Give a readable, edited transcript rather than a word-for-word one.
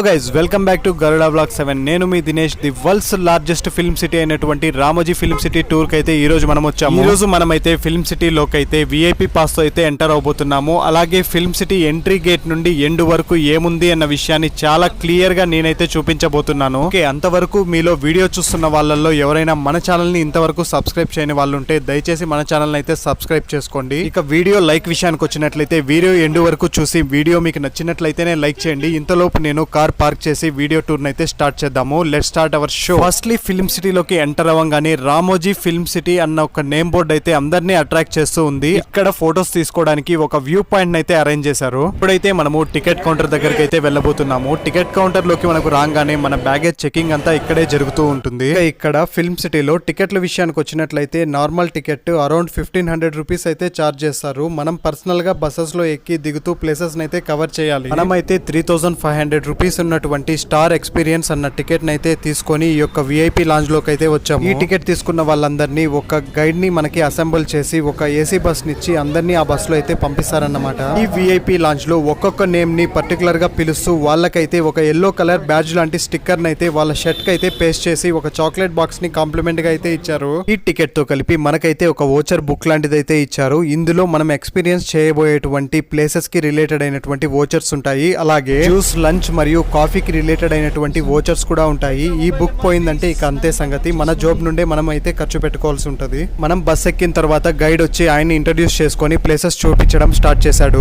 Guys welcome back to Garuda blog 7. నేను మీ Dinesh. The world's largest film city అయినటువంటి Ramoji film city tour కి అయితే ఈ రోజు మనం వచ్చాము. ఈ రోజు మనమైతే ఫిల్మ్ సిటీ లోకి అయితే విఐపి పాస్ తో అయితే ఎంటర్ అవబోతున్నాము. అలాగే ఫిల్మ్ సిటీ ఎంట్రీ గేట్ నుండి ఎండ్ వరకు ఏముంది అన్న విషయాన్ని చాలా క్లియర్ గా నేనైతే చూపించబోతున్నాను. ఓకే, అంతవరకు మీలో వీడియో చూస్తున్న వాళ్ళల్లో ఎవరైనా మన ఛానల్ ని ఇంతవరకు సబ్స్క్రైబ్ చేయని వాళ్ళు ఉంటే దయచేసి మన ఛానల్ అయితే సబ్స్క్రైబ్ చేసుకోండి. ఇక వీడియో లైక్ విషయానికి వచ్చినట్లయితే వీడియో ఎండ్ వరకు చూసి వీడియో మీకు నచ్చినట్లయితేనే లైక్ చేయండి. ఇంతలోపు నేను కార్ పార్క్ చేసి వీడియో టూర్ అయితే స్టార్ట్ చేద్దాము. Let's start our show. Firstly film సిటీలోకి ఎంటర్ అవ్వగానే రామోజీ ఫిల్మ్ సిటీ అన్న ఒక నేమ్ బోర్డ్ అయితే అందరినీ అట్రాక్ట్ చేస్తూ ఉంది. ఇక్కడ ఫొటోస్ తీసుకోవడానికి ఒక వ్యూ పాయింట్ అయితే అరేంజ్ చేశారు. ఇప్పుడైతే మనము టికెట్ కౌంటర్ దగ్గరికి అయితే వెళ్ళబోతున్నాము. టికెట్ కౌంటర్ లోకి మనకు రాగానే మన బ్యాగేజ్ చెకింగ్ అంతా ఇక్కడే జరుగుతూ ఉంటుంది. ఇక్కడ ఫిల్మ్ సిటీలో టికెట్ల విషయానికి వచ్చినట్లయితే నార్మల్ టికెట్ అరౌండ్ 1500 రూపీస్ అయితే చార్జ్ చేస్తారు. మనం పర్సనల్ గా బస్సెస్ లో ఎక్కి దిగుతూ ప్లేసెస్ అయితే కవర్ చేయాలి. మనమైతే 3500 రూపీస్ ఉన్నటువంటి స్టార్ ఎక్స్పీరియన్స్ అన్న టికెట్ అయితే తీసుకొని ఈ యొక్క విఐపి లాంజ్ లోకి అయితే వచ్చాము. ఈ టికెట్ తీసుకున్న వాళ్ళందరినీ ఒక గైడ్ ని మనకి అసెంబుల్ చేసి ఒక ఏసీ బస్ నిచ్చి అందరినీ ఆ బస్ లో అయితే పంపిస్తారన్నమాట. ఈ విఐపి లాంజ్ లో ఒక్కొక్క నేమ్ ని పర్టికులర్ గా పిలుస్తూ వాళ్ళకైతే ఒక ఎల్లో కలర్ బ్యాడ్జ్ లాంటి స్టిక్కర్ అయితే వాళ్ళ షర్ట్ కి అయితే పేస్ట్ చేసి ఒక చాక్లెట్ బాక్స్ ని కాంప్లిమెంట్ గా అయితే ఇచ్చారు. ఈ టికెట్ తో కలిపి మనకైతే ఒక వోచర్ బుక్ లాంటిది అయితే ఇచ్చారు. ఇందులో మనం ఎక్స్పీరియన్స్ చేయబోయేటువంటి ప్లేసెస్ కి రిలేటెడ్ అయినటువంటి వోచర్స్ ఉంటాయి. అలాగే జ్యూస్, లంచ్ మరియు కాఫీకి రిలేటెడ్ అయినటువంటి వోచర్స్ కూడా ఉంటాయి. ఈ బుక్ పోయిందంటే ఇక అంతే సంగతి. మన జాబ్ నుండే మనం అయితే ఖర్చు పెట్టుకోవాల్సి ఉంటది. మనం బస్ ఎక్కిన తర్వాత గైడ్ వచ్చి ఆయన్ని ఇంట్రడ్యూస్ చేసుకొని ప్లేసెస్ చూపించడం స్టార్ట్ చేశాడు.